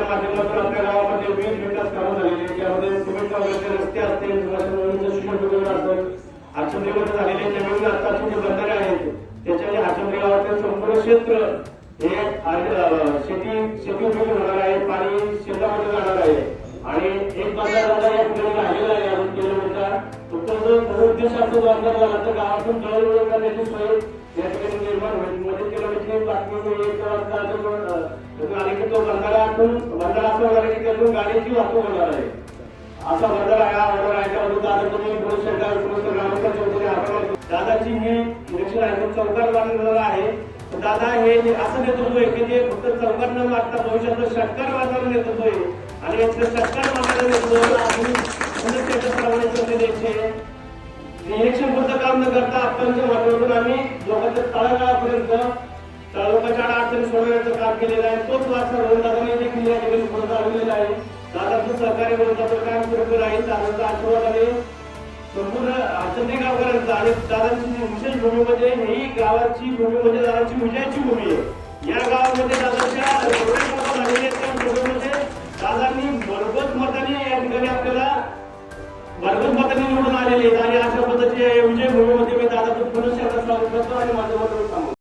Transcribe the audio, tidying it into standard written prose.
माध्यमातून आपल्या गावामध्ये विविध विकास कामं झालेली, त्यामध्ये सिमेंट वगैरे रस्ते असतील, शिक्षण असेल, हातचंद्रीमध्ये झालेले नवीन आताचे जे बंधारे आहेत त्याच्याने हातचंद्री गावातील संपूर्ण क्षेत्र हे शेती उपयोगी होणार आहे, पाणी शेतामध्ये जाणार आहे आणि एक बंधारा या ठिकाणी राहिलेला आहे अजून किलोमीटर. फक्त जो उद्देशाचा बंधारा झाला तर गावातून दळणवळण करण्याची सोय या ठिकाणी निर्माण होईल. मध्ये किलोमीटरची बातमी आली की तो बंधारा असं होणार की त्यातून गाडीची वाहतूक होणार आहे. असा बंधारा होणार आहे. त्यामध्ये दादा तुम्ही बोलू शकता, ग्रामस्थ चौधरी आपण दादाची ही निरीक्षण आहे चौकात बांधलेला आहे. दादा हे असं नेतृत्व आहे की ते फक्त चौकात न मागता भविष्याचं षटकार वातावरण नेतृत्व आहे आणि षटकार वातावरण निरीक्षण पुरतं काम न करता आपणच्या माध्यमातून आम्ही लोकांच्या तळागाळापर्यंत लोकांच्या अडचणी सोडवण्याचं काम केलेलं आहे. तोच वारसा म्हणून दादाने देखील या ठिकाणी पुढे चालवलेला आहे. दादाचं सहकार्य म्हणून आपलं काम सुरू राहील. दादाचा आशीर्वादाने संपूर्ण हातचंद्री गावकऱ्यांचा आणि दादांची विशेष भूमी म्हणजे ही गावाची भूमी म्हणजे दादाची विजयाची भूमी आहे. या गावामध्ये दादाच्या भूमीमध्ये दादांनी भरघोस मताने या ठिकाणी आपल्याला भरघोस मताने निवडून आलेले आहेत आणि अशा पद्धतीच्या विजय भूमीमध्ये मी दादाचं पुनश्च स्वागत करतो आणि माझं